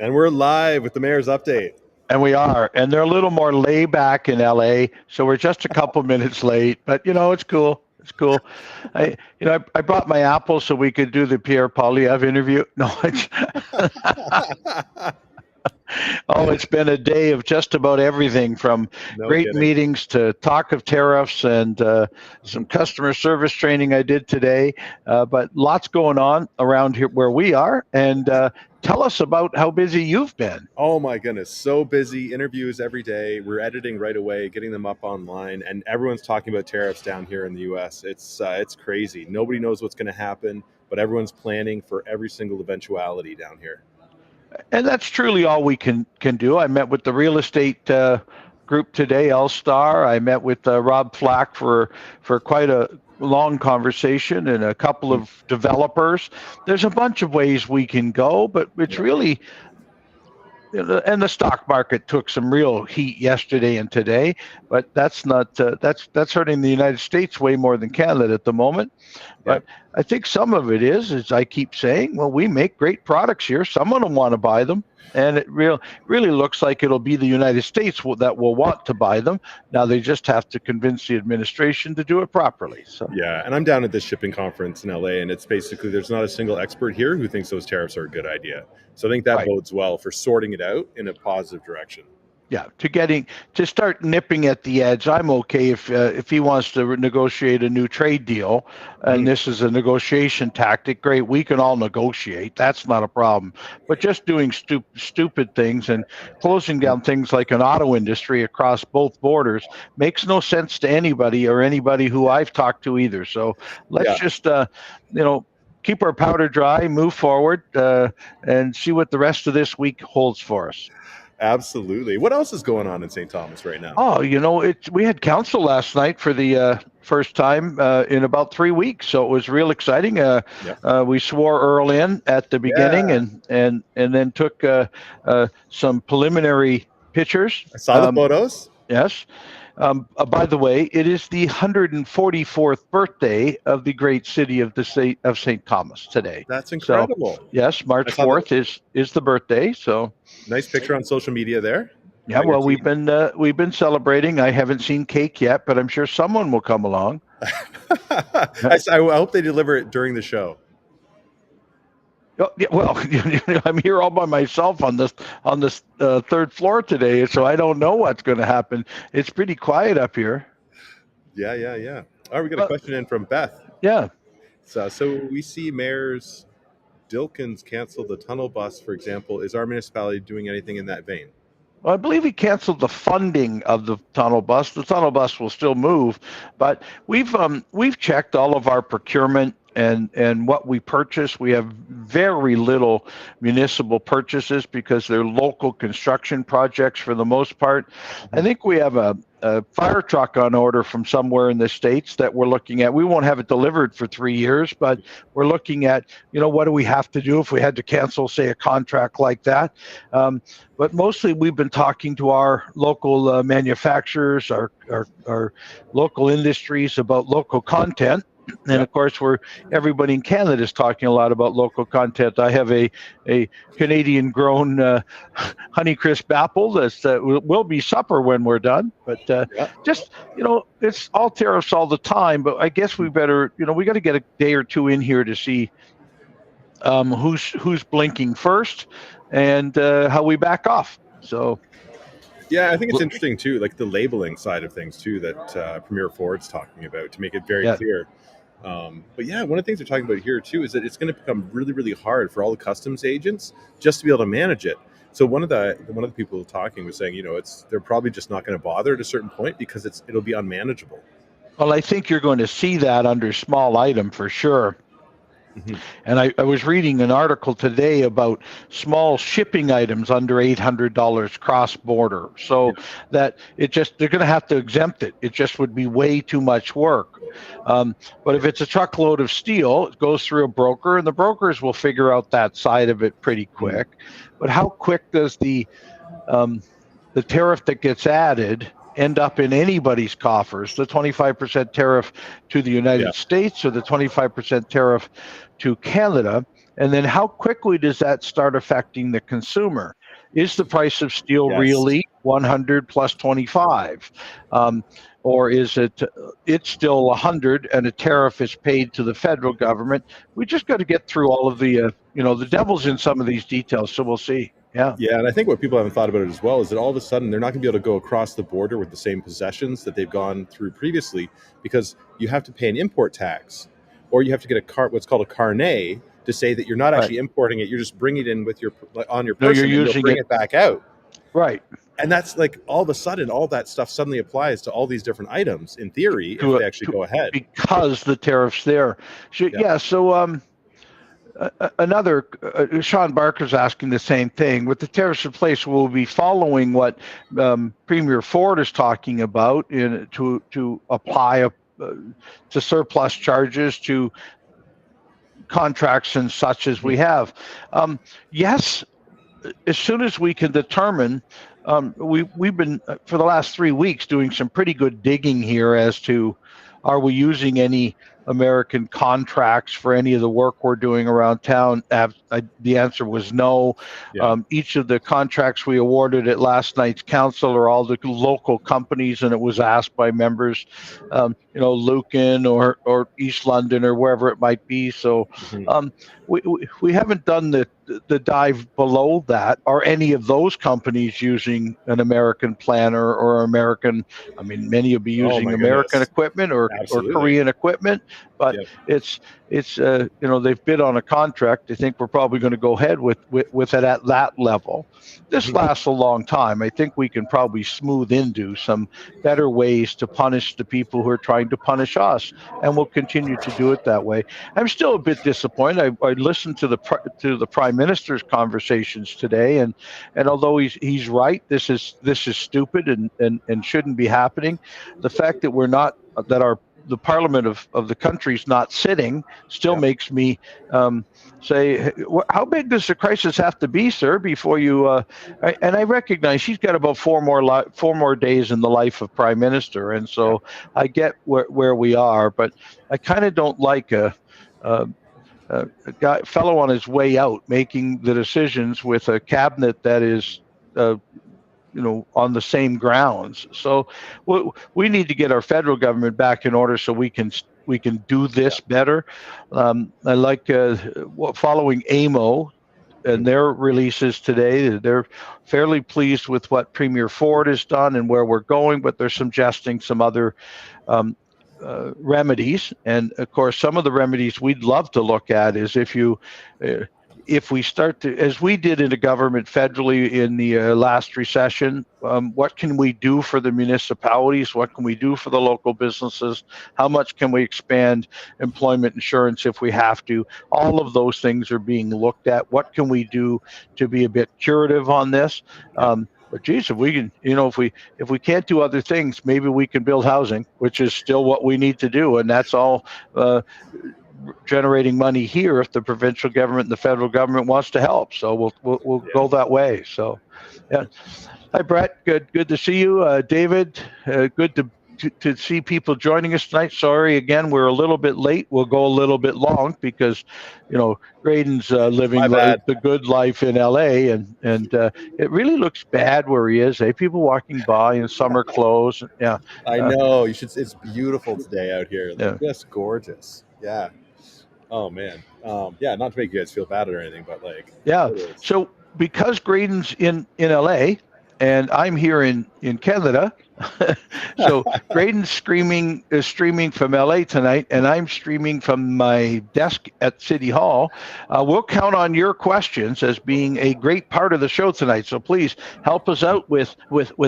And we're live with the mayor's update. And we are. And they're a little more laid back in LA. So we're just a couple minutes late, but it's cool. It's cool. I brought my Apple so we could do the Pierre Poilievre interview. No, it's been a day of just about everything from great meetings to talk of tariffs and some customer service training I did today. But lots going on around here where we are. And tell us about how busy you've been. Oh my goodness, so busy. Interviews every day. We're editing right away, getting them up online, and everyone's talking about tariffs down here in the U.S. It's crazy. Nobody knows what's going to happen, but everyone's planning for every single eventuality down here. And that's truly all we can do. I met with the real estate group today, L-Star. I met with Rob Flack for quite a long conversation and a couple of developers. There's a bunch of ways we can go, but it's really, and the stock market took some real heat yesterday and today, but that's not that's hurting the United States way more than Canada at the moment. But I think some of it is, as I keep saying, well, we make great products here. Someone will want to buy them. And it really looks like it'll be the United States that will want to buy them. Now they just have to convince the administration to do it properly. So yeah, and I'm down at this shipping conference in LA, and it's basically there's not a single expert here who thinks those tariffs are a good idea. So I think that bodes well for sorting it out in a positive direction. Yeah, to start nipping at the edge. I'm okay if he wants to negotiate a new trade deal, and this is a negotiation tactic. Great, we can all negotiate. That's not a problem. But just doing stupid things and closing down things like an auto industry across both borders makes no sense to anybody or anybody who I've talked to either. So let's just keep our powder dry, move forward, and see what the rest of this week holds for us. Absolutely. What else is going on in St. Thomas right now? Oh, we had council last night for the first time in about 3 weeks, so it was real exciting. We swore Earl in at the beginning, and then took some preliminary pictures. I saw the photos. Yes. By the way, it is the 144th birthday of the great city of St. Thomas today. That's incredible. So, yes, March 4th is the birthday. So nice picture on social media there. Yeah, well, we've been celebrating. I haven't seen cake yet, but I'm sure someone will come along. I hope they deliver it during the show. Well, I'm here all by myself on this third floor today, so I don't know what's going to happen. It's pretty quiet up here. Yeah. All right, we got a question in from Beth. Yeah. So we see mayors Dilkins cancel the tunnel bus, for example. Is our municipality doing anything in that vein? Well, I believe he canceled the funding of the tunnel bus. The tunnel bus will still move, but we've checked all of our procurement and what we purchase. We have very little municipal purchases because they're local construction projects for the most part. I think we have a fire truck on order from somewhere in the States that we're looking at. We won't have it delivered for 3 years, but we're looking at, what do we have to do if we had to cancel, say, a contract like that. But mostly we've been talking to our local manufacturers, our local industries about local content. And of course, everybody in Canada is talking a lot about local content. I have a Canadian-grown Honeycrisp apple that will be supper when we're done. But it's all tariffs all the time. But I guess we better, we got to get a day or two in here to see who's blinking first and how we back off. So. Yeah, I think it's interesting too, like the labeling side of things too, that Premier Ford's talking about to make it very clear. But yeah, one of the things they're talking about here too is that it's going to become really, really hard for all the customs agents just to be able to manage it. So one of the people talking was saying, they're probably just not going to bother at a certain point because it'll be unmanageable. Well, I think you're going to see that under small item for sure. Mm-hmm. And I was reading an article today about small shipping items under $800 cross-border, so that they're going to have to exempt it. It just would be way too much work. But if it's a truckload of steel, it goes through a broker, and the brokers will figure out that side of it pretty quick. But how quick does the tariff that gets added end up in anybody's coffers? The 25% tariff to the United States or the 25% tariff to Canada? And then how quickly does that start affecting the consumer? Is the price of steel really 100 plus 25? Or is it's still 100 and a tariff is paid to the federal government? We just got to get through all of the, the devil's in some of these details. So we'll see. Yeah. Yeah, and I think what people haven't thought about it as well is that all of a sudden they're not going to be able to go across the border with the same possessions that they've gone through previously, because you have to pay an import tax, or you have to get what's called a carnet to say that you're not actually importing it. You're just bringing it in with on your person, and you'll bring it back out. Right. And that's like all of a sudden, all that stuff suddenly applies to all these different items in theory if they actually go ahead. Because the tariff's there. So another, Sean Barker's asking the same thing. With the tariffs in place, we'll be following what Premier Ford is talking about to apply to surplus charges to contracts and such as we have. Yes, as soon as we can determine, we've been for the last 3 weeks doing some pretty good digging here as to, are we using any American contracts for any of the work we're doing around town? The answer was no. Yeah. Each of the contracts we awarded at last night's council are all the local companies, and it was asked by members, Lucan or East London or wherever it might be. So we haven't done the dive below that. Are any of those companies using an American planner or American? I mean, many will be using American equipment or Korean equipment, but it's they've bid on a contract. I think we're probably going to go ahead with it at that level. This lasts a long time. I think we can probably smooth into some better ways to punish the people who are trying to punish us, and we'll continue to do it that way. I'm still a bit disappointed. I listened to the Prime Minister's conversations today, and although he's right, this is stupid and shouldn't be happening. The fact that the Parliament of the country's not sitting still makes me say, how big does the crisis have to be, sir, before you? And I recognize he's got about 4 more days in the life of Prime Minister, and so I get where we are, but I kind of don't like a fellow on his way out making the decisions with a cabinet that is on the same grounds. So we need to get our federal government back in order so we can do this better. I like following AMO and their releases today. They're fairly pleased with what Premier Ford has done and where we're going, but they're suggesting some other remedies. And of course, some of the remedies we'd love to look at is if we start to, as we did in the government federally in the last recession, what can we do for the municipalities? What can we do for the local businesses? How much can we expand employment insurance if we have to? All of those things are being looked at. What can we do to be a bit curative on this? But geez, if we can, if we can't do other things, maybe we can build housing, which is still what we need to do, and that's all generating money here if the provincial government and the federal government wants to help. So we'll go that way. So, yeah. Hi, Brett. Good to see you, David. Good to see people joining us tonight. Sorry again, we're a little bit late. We'll go a little bit long because, Grayden's living the good life in LA, and it really looks bad where he is. People walking by in summer clothes. Yeah, I know. You should. It's beautiful today out here. Just gorgeous. Yeah. Oh man. Not to make you guys feel bad or anything, but So because Grayden's in LA and I'm here in Canada, so Grayden's streaming from LA tonight, and I'm streaming from my desk at City Hall. We'll count on your questions as being a great part of the show tonight. So please help us out with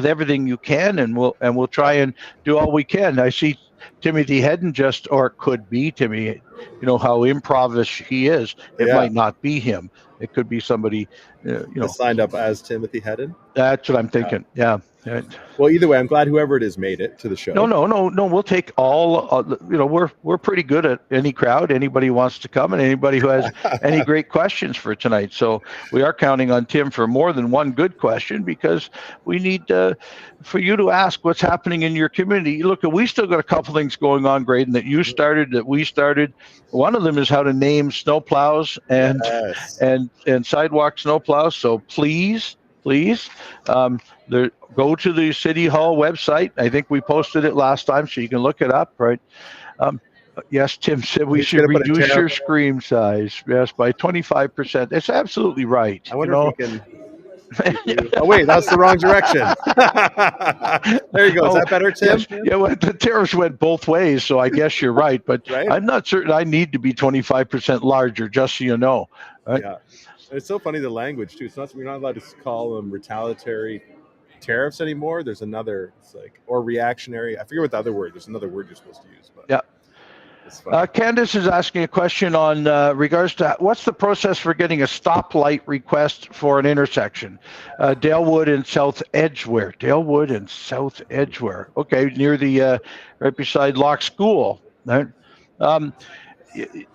everything you can, and we'll try and do all we can. I see Timothy Hedden or it could be Timmy. How improvish he is. It might not be him. It could be somebody, signed up as Timothy Hedden. That's what I'm thinking. Yeah. Well, either way, I'm glad whoever it is made it to the show. No. We'll take all. We're pretty good at any crowd. Anybody who wants to come, and anybody who has any great questions for tonight. So we are counting on Tim for more than one good question, because we need for you to ask what's happening in your community. Look, we still got a couple things going on, Grayden, that you started, that we started. One of them is how to name snowplows and sidewalk snowplows. So please, go to the City Hall website. I think we posted it last time, so you can look it up, right? Yes, Tim said we should reduce your screen size. Yes, by 25%. That's absolutely right. I wonder if we can. Oh wait, that's the wrong direction. There you go. Is that better, Tim? Yes. Yeah, well, the tariffs went both ways, so I guess you're right. But right? I'm not certain I need to be 25% larger, just so you know. Right? Yeah, it's so funny, the language too. It's not, we're not allowed to call them retaliatory tariffs anymore. There's another, it's like, or reactionary. I forget what the other word. There's another word you're supposed to use. But yeah. Candace is asking a question on regards to what's the process for getting a stoplight request for an intersection. Dalewood and South Edgeware. Okay, near the right beside Locke School. Right?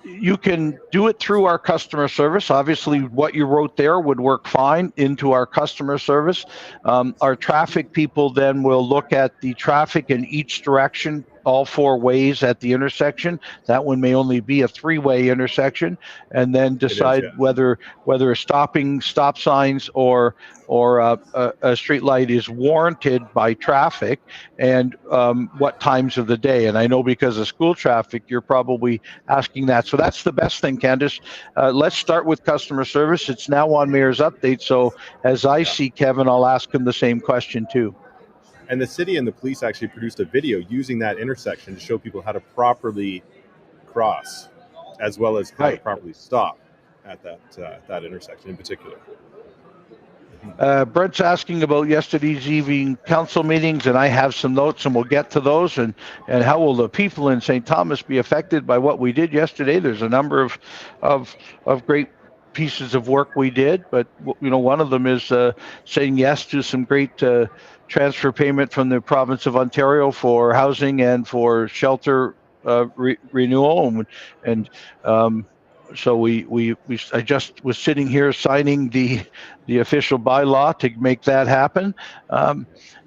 You can do it through our customer service. Obviously, what you wrote there would work fine into our customer service. Our traffic people then will look at the traffic in each direction, all four ways at the intersection. That one may only be a three-way intersection, and then decide whether a stop signs or a street light is warranted by traffic, and what times of the day. And I know because of school traffic, you're probably asking that. So that's the best thing, Candace. Let's start with customer service. It's now on Mayor's Update. So as I see Kevin, I'll ask him the same question too. And the city and the police actually produced a video using that intersection to show people how to properly cross, as well as how to properly stop at that intersection in particular. Brent's asking about yesterday's evening council meetings, and I have some notes, and we'll get to those. And how will the people in St. Thomas be affected by what we did yesterday? There's a number of great pieces of work we did, but one of them is saying yes to some great transfer payment from the province of Ontario for housing and for shelter renewal, and so I just was sitting here signing the official bylaw to make that happen.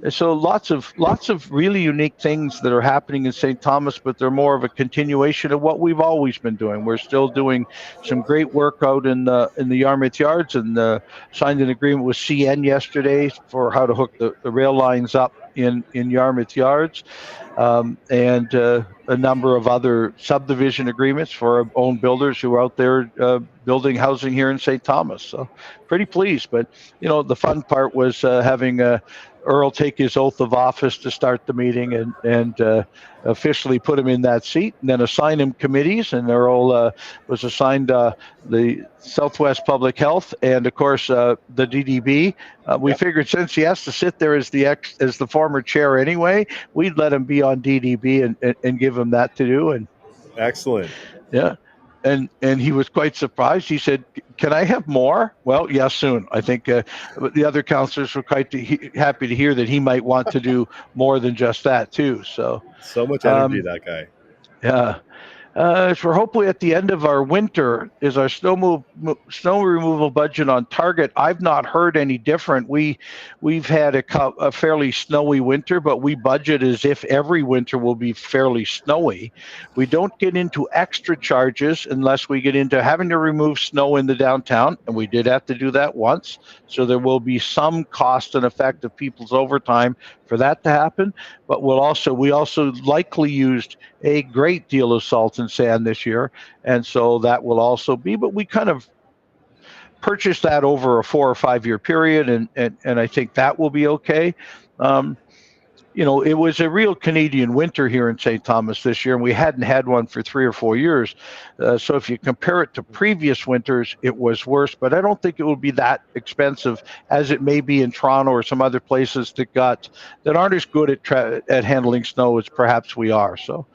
So lots of really unique things that are happening in St. Thomas, but they're more of a continuation of what we've always been doing. We're still doing some great work out in the Yarmouth Yards, and signed an agreement with CN yesterday for how to hook the rail lines up in Yarmouth Yards, and a number of other subdivision agreements for our own builders who are out there building housing here in St. Thomas. So pretty pleased. But the fun part was having Earl take his oath of office to start the meeting and officially put him in that seat, and then assign him committees. And Earl was assigned the Southwest Public Health and, of course, the DDB. We figured since he has to sit there as the former chair anyway, we'd let him be on DDB and give him that to do. And excellent. Yeah. And he was quite surprised. He said, "Can I have more?" Well, yes, soon. I think the other councillors were quite happy to hear that he might want to do more than just that too. So much energy, that guy. Yeah. So we're hopefully at the end of our winter. Is our snow removal budget on target? I've not heard any different. We've had a fairly snowy winter, but we budget as if every winter will be fairly snowy. We don't get into extra charges unless we get into having to remove snow in the downtown, and we did have to do that once. So there will be some cost and effect of people's overtime for that to happen. But we also likely used a great deal of salt and sand this year, and so that will also be, but we kind of purchased that over a 4 or 5 year period, and I think that will be okay. It was a real Canadian winter here in St. Thomas this year, and we hadn't had one for 3 or 4 years. So if you compare it to previous winters, it was worse, but I don't think it will be that expensive as it may be in Toronto or some other places that aren't as good at handling snow as perhaps we are. So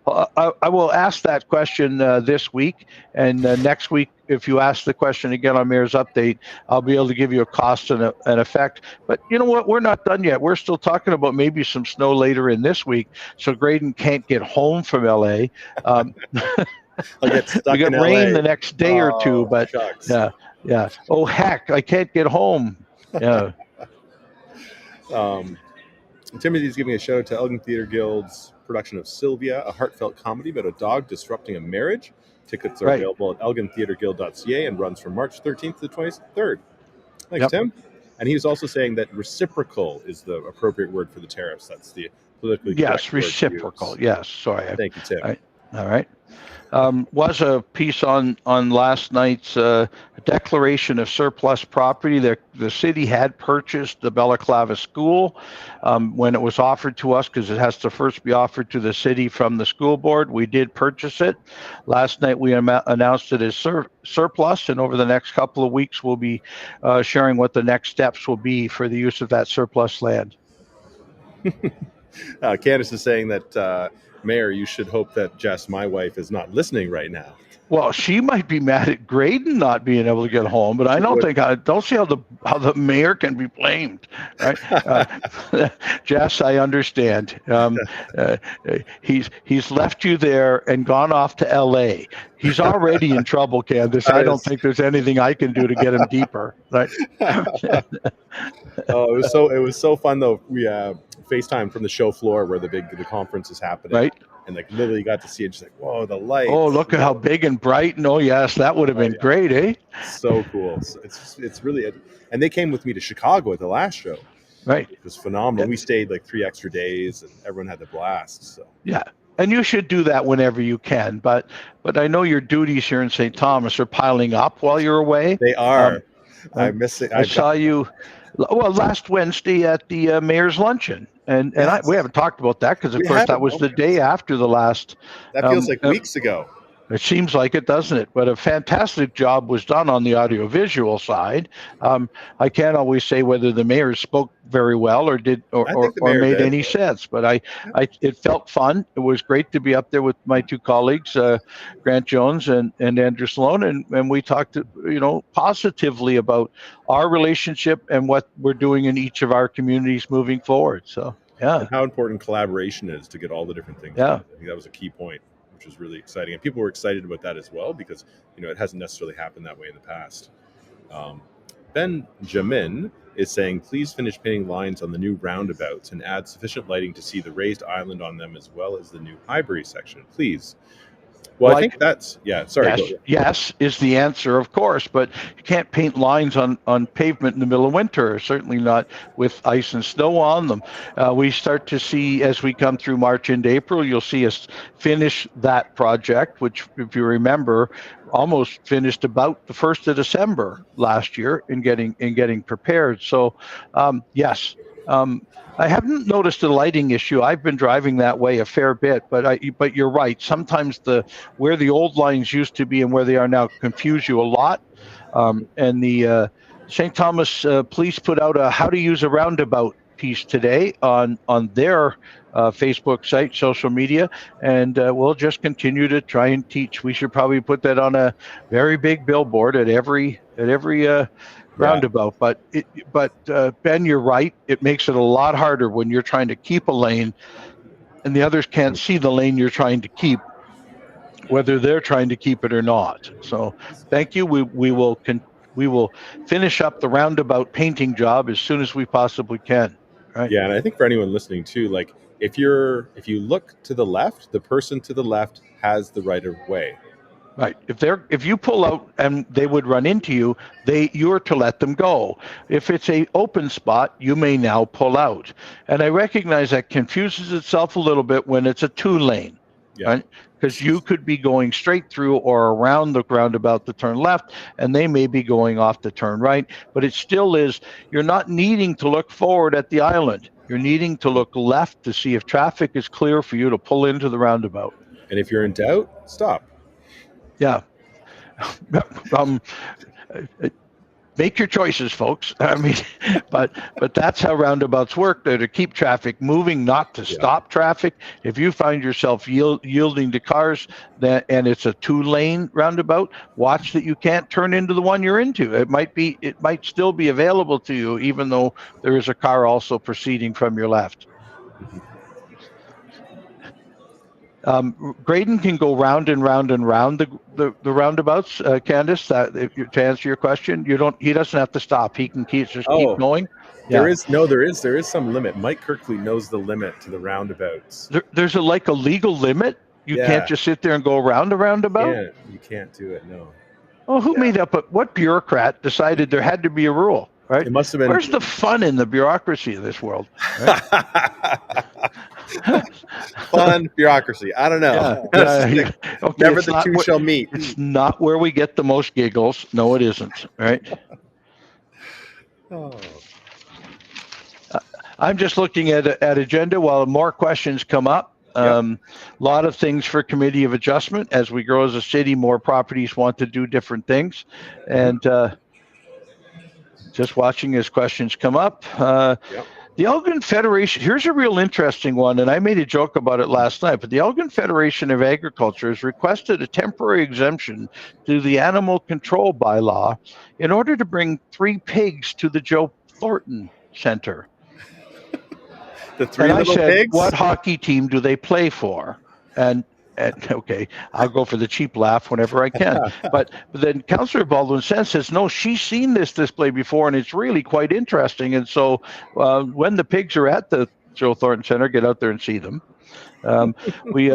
I will ask that question this week, and next week, if you ask the question again on Mayor's Update, I'll be able to give you a cost and an effect. But you know what? We're not done yet. We're still talking about maybe some snow later in this week, so Grayden can't get home from LA. I'll get stuck we got in rain LA. The next day or two, but shucks. yeah. Oh heck, I can't get home. Yeah. Timothy's giving a shout out to Elgin Theatre Guild's production of Sylvia, a heartfelt comedy about a dog disrupting a marriage. Tickets are available at elgintheatreguild.ca and runs from March 13th to the 23rd. Thanks, Tim. And he was also saying that reciprocal is the appropriate word for the tariffs. That's the politically correct word. Yes, reciprocal. Yes, sorry. Thank you, Tim. All right. Was a piece on last night's declaration of surplus property. The city had purchased the Balaclava School when it was offered to us, because it has to first be offered to the city from the school board. We did purchase it. Last night we announced it as surplus, and over the next couple of weeks we'll be sharing what the next steps will be for the use of that surplus land. Candace is saying that Mayor, you should hope that Jess, my wife, is not listening right now. Well, she might be mad at Grayden not being able to get home, but I don't see how the mayor can be blamed, right? Jess, I understand. He's left you there and gone off to L.A. He's already in trouble, Candace. I don't think there's anything I can do to get him deeper. Right? Oh, it was so fun though. We FaceTime from the show floor where the conference is happening. Right. And like literally got to see it, just like, whoa, the lights. Oh, look at how big and bright. And oh, yes, that would have been great, eh? So cool. It's really, and they came with me to Chicago at the last show. Right. It was phenomenal. Yeah. We stayed like 3 extra days and everyone had the blast. So yeah. And you should do that whenever you can. But I know your duties here in St. Thomas are piling up while you're away. They are. I miss it. I saw you, last Wednesday at the mayor's luncheon. And we haven't talked about that because, of course, that was the day after the last. That feels like weeks ago. It seems like it, doesn't it? But a fantastic job was done on the audiovisual side. I can't always say whether the mayor spoke very well or made any sense, but it felt fun. It was great to be up there with my two colleagues, Grant Jones and Andrew Sloan, and we talked, positively about our relationship and what we're doing in each of our communities moving forward. So, yeah. And how important collaboration is to get all the different things. Yeah. I think that was a key point, which was really exciting. And people were excited about that as well because, it hasn't necessarily happened that way in the past. Benjamin is saying, please finish painting lines on the new roundabouts and add sufficient lighting to see the raised island on them as well as the new Highbury section, please. Well, I think that's, sorry. Yes is the answer, of course, but you can't paint lines on pavement in the middle of winter, certainly not with ice and snow on them. We start to see, as we come through March into April, you'll see us finish that project, which, if you remember, almost finished about the 1st of December last year in getting prepared. So, yes. I haven't noticed a lighting issue. I've been driving that way a fair bit, but you're right. Sometimes where the old lines used to be and where they are now confuse you a lot. And the St. Thomas Police put out a how to use a roundabout piece today on their Facebook site, social media, and we'll just continue to try and teach. We should probably put that on a very big billboard at every roundabout. But Ben, you're right. It makes it a lot harder when you're trying to keep a lane and the others can't see the lane you're trying to keep, whether they're trying to keep it or not. So thank you. We will finish up the roundabout painting job as soon as we possibly can. Right? Yeah, and I think for anyone listening too, like if you look to the left, the person to the left has the right of way. Right. If you pull out and they would run into you, you're to let them go. If it's a open spot, you may now pull out. And I recognize that confuses itself a little bit when it's a 2-lane, right? Because you could be going straight through or around the roundabout to turn left, and they may be going off to turn right. But it still is, you're not needing to look forward at the island. You're needing to look left to see if traffic is clear for you to pull into the roundabout. And if you're in doubt, stop. Yeah. Make your choices, folks. I mean, but that's how roundabouts work. They're to keep traffic moving, not to stop traffic. If you find yourself yielding to cars and it's a 2-lane roundabout, watch that you can't turn into the one you're into. It might still be available to you, even though there is a car also proceeding from your left. Grayden can go round and round and round the roundabouts, Candace. To answer your question, he doesn't have to stop. He can keep going. There is some limit. Mike Kirkley knows the limit to the roundabouts. There's a legal limit. You can't just sit there and go around a roundabout. You can't do it. No. Well, who made up it? What bureaucrat decided there had to be a rule? Right? It must have been. Where's the fun in the bureaucracy of this world? Right? Fun bureaucracy. I don't know. Okay, never the two shall meet. It's not where we get the most giggles. No, it isn't. Right? I'm just looking at agenda while more questions come up. A lot of things for committee of adjustment. As we grow as a city, more properties want to do different things. And just watching as questions come up. The Elgin Federation, here's a real interesting one, and I made a joke about it last night, but the Elgin Federation of Agriculture has requested a temporary exemption to the animal control bylaw in order to bring 3 pigs to the Joe Thornton Center. The 3 little pigs? What hockey team do they play for? And okay, I'll go for the cheap laugh whenever I can. But then Councillor Baldwin says, no, she's seen this display before, and it's really quite interesting. And so when the pigs are at the Joe Thornton Center, get out there and see them. We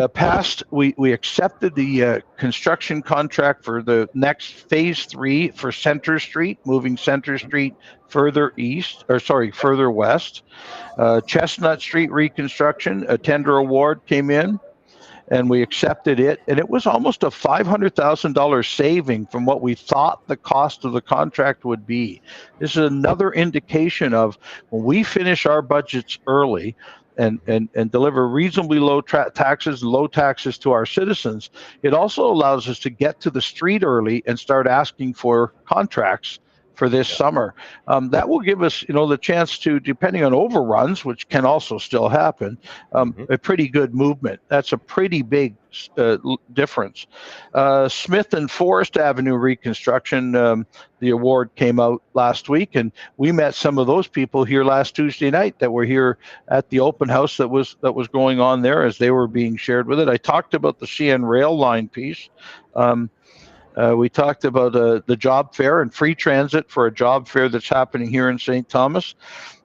accepted the construction contract for the next phase 3 for Center Street, moving Center Street further west. Chestnut Street reconstruction, a tender award came in, and we accepted it, and it was almost a $500,000 saving from what we thought the cost of the contract would be. This is another indication of when we finish our budgets early and deliver reasonably low taxes to our citizens, it also allows us to get to the street early and start asking for contracts for this summer. That will give us, the chance to, depending on overruns, which can also still happen, a pretty good movement. That's a pretty big difference. Smith and Forest Avenue reconstruction, the award came out last week, and we met some of those people here last Tuesday night that were here at the open house that was going on there as they were being shared with it. I talked about the CN rail line piece. We talked about the job fair and free transit for a job fair that's happening here in St. Thomas.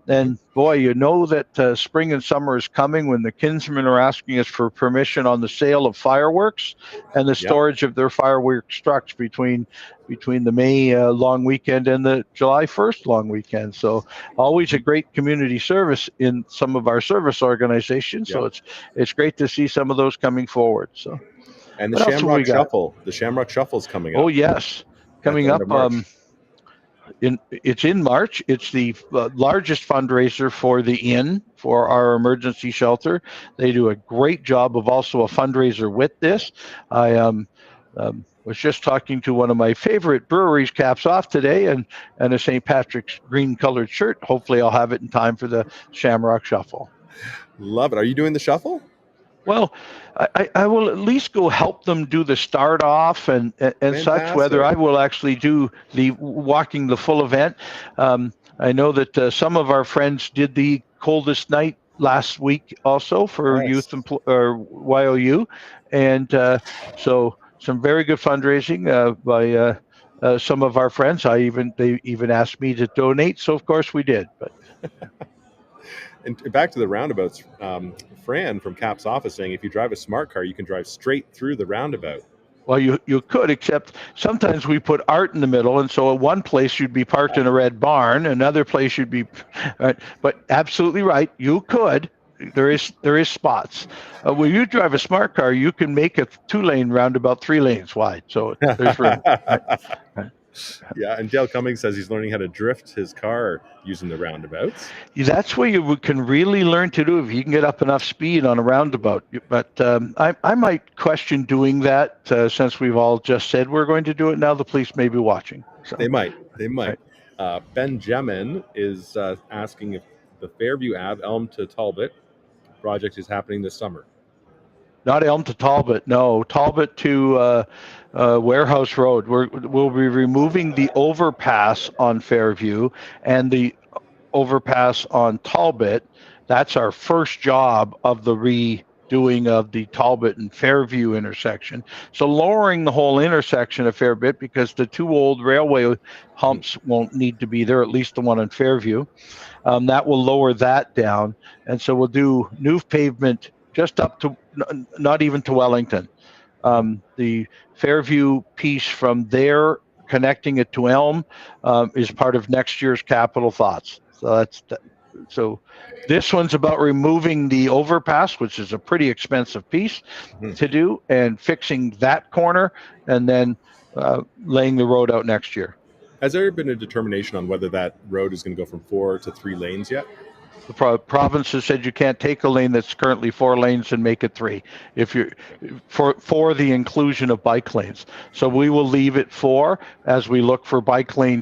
And boy, that spring and summer is coming when the kinsmen are asking us for permission on the sale of fireworks and the storage of their fireworks trucks between the May long weekend and the July 1st long weekend. So always a great community service in some of our service organizations. So it's great to see some of those coming forward. So. And the Shamrock Shuffle. The Shamrock Shuffle is coming up. Oh, yes. Coming up. It's in March. It's the largest fundraiser for the inn, for our emergency shelter. They do a great job of also a fundraiser with this. I was just talking to one of my favorite breweries, Caps Off, today, and a St. Patrick's green colored shirt. Hopefully I'll have it in time for the Shamrock Shuffle. Love it. Are you doing the shuffle? Well, I will at least go help them do the start off and such, whether I will actually do the walking the full event. I know that some of our friends did the coldest night last week also for youth or YOU. And so some very good fundraising by some of our friends. They even asked me to donate. So of course we did. But And back to the roundabouts, Fran from Cap's office saying if you drive a smart car, you can drive straight through the roundabout. Well, you could, except sometimes we put art in the middle, and so at one place you'd be parked in a red barn, another place you'd be, right? But absolutely right, you could. There is spots. When you drive a smart car, you can make a 2-lane roundabout 3 lanes wide, so there's room. Right. Yeah, and Dale Cummings says he's learning how to drift his car using the roundabouts. That's where you can really learn to do if you can get up enough speed on a roundabout. But I might question doing that since we've all just said we're going to do it. Now the police may be watching. So. They might. Right. Benjamin is asking if the Fairview Ave Elm to Talbot project is happening this summer. Not Elm to Talbot, no. Talbot to Warehouse Road. We'll be removing the overpass on Fairview and the overpass on Talbot. That's our first job of the doing of the Talbot and Fairview intersection. So lowering the whole intersection a fair bit, because the two old railway humps won't need to be there, at least the one in Fairview. That will lower that down. And so we'll do new pavement just up to, not even to Wellington. The Fairview piece from there, connecting it to Elm, is part of next year's capital thoughts. So this one's about removing the overpass, which is a pretty expensive piece to do, and fixing that corner, and then laying the road out next year. Has there been a determination on whether that road is going to go from 4 to 3 lanes yet? The province has said you can't take a lane that's currently 4 lanes and make it 3 if you're for the inclusion of bike lanes. So we will leave it 4 as we look for bike lane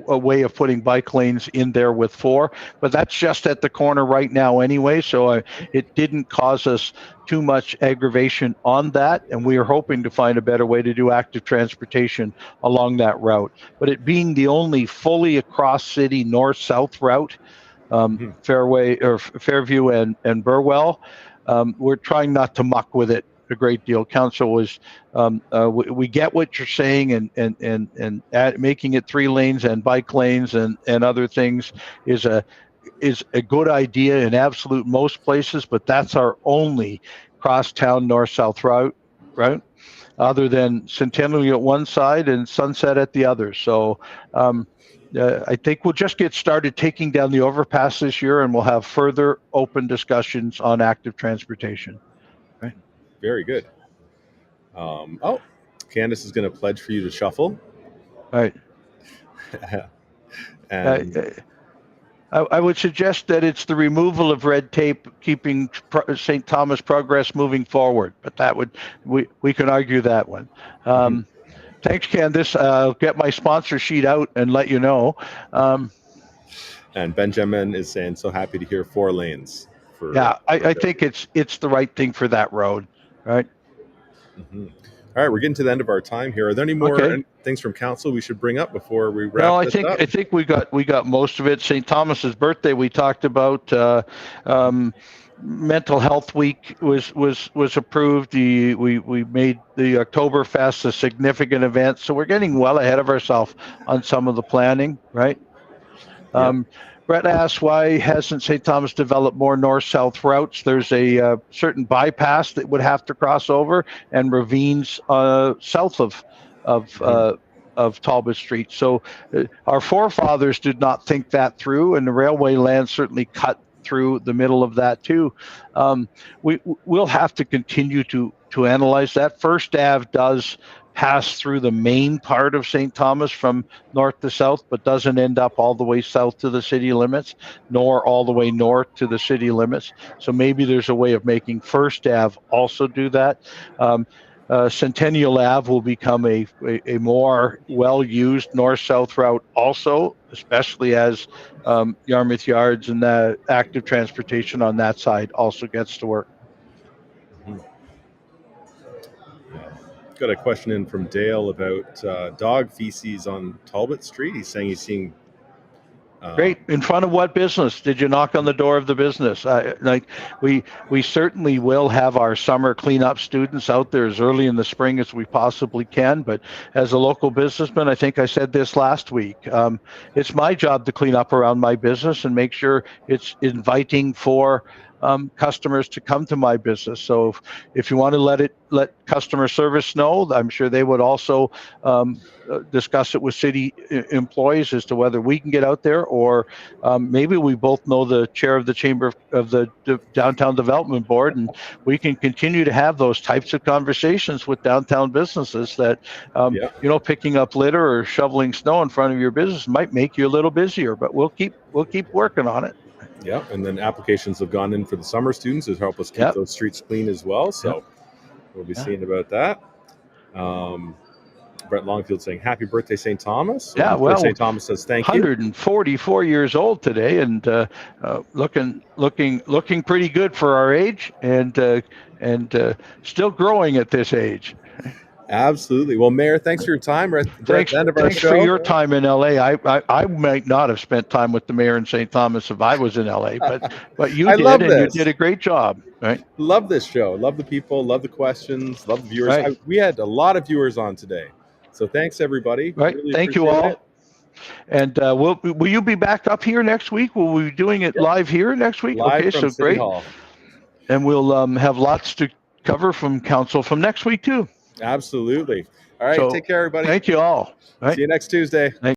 a way of putting bike lanes in there with 4. But that's just at the corner right now anyway, so it didn't cause us too much aggravation on that, and we are hoping to find a better way to do active transportation along that route. But it being the only fully across city north-south route, Fairway or Fairview and Burwell, we're trying not to muck with it a great deal. Council was, we get what you're saying, and making it 3 lanes and bike lanes and other things is a good idea in absolute most places, but that's our only cross-town north-south route, right? Other than Centennial at one side and Sunset at the other. So I think we'll just get started taking down the overpass this year, and we'll have further open discussions on active transportation. Right. Very good. Candace is going to pledge for you to shuffle. Right. And I would suggest that it's the removal of red tape, keeping St. Thomas progress moving forward. But that we can argue that one. Thanks, Candace. I'll get my sponsor sheet out and let you know. And Benjamin is saying, so happy to hear 4 lanes. I think it's the right thing for that road, right? All right, we're getting to the end of our time here. Are there any more things from council we should bring up before we wrap this up? I think we got most of it. St. Thomas's birthday we talked about. Mental Health Week was approved. We made the Oktoberfest a significant event, so we're getting well ahead of ourselves on some of the planning, right? Brett asked, why hasn't St. Thomas developed more north-south routes? There's a certain bypass that would have to cross over, and ravines south of Talbot Street. So our forefathers did not think that through, and the railway land certainly cut through the middle of that too. We'll have to continue to analyze that. First Ave does pass through the main part of St. Thomas from north to south, but doesn't end up all the way south to the city limits, nor all the way north to the city limits. So maybe there's a way of making First Ave also do that. Centennial Ave will become a more well-used north-south route also, especially as Yarmouth Yards and the active transportation on that side also gets to work. Got a question in from Dale about dog feces on Talbot Street. He's saying he's seeing... Great. In front of what business? Did you knock on the door of the business? We certainly will have our summer cleanup students out there as early in the spring as we possibly can. But as a local businessman, I think I said this last week, it's my job to clean up around my business and make sure it's inviting for customers to come to my business. So if you want to let customer service know, I'm sure they would also discuss it with city employees as to whether we can get out there, or maybe we both know the chair of the Chamber of the Downtown Development Board, and we can continue to have those types of conversations with downtown businesses that, picking up litter or shoveling snow in front of your business might make you a little busier, but we'll keep working on it. Yeah, and then applications have gone in for the summer students to help us keep those streets clean as well. So we'll be seeing about that. Brett Longfield saying, happy birthday, St. Thomas. Yeah, well, St. Thomas says thank you. 144 years old today, and looking pretty good for our age, and still growing at this age. Absolutely. Well, Mayor, thanks for your time. We're at the end of our Thanks show. for your time in LA. I might not have spent time with the mayor in St. Thomas if I was in LA, but you did, love and this. you did a great job. Right. Love this show. Love the people. Love the questions. Love the viewers. Right. We had a lot of viewers on today, so thanks everybody. Right. Really Thank you all. it. And will you be back up here next week? Will we be doing it live here next week? Live okay, from so City great. Hall. And we'll have lots to cover from council from next week too. Absolutely. All right. So, take care, everybody. Thank you all. Right. See you next Tuesday.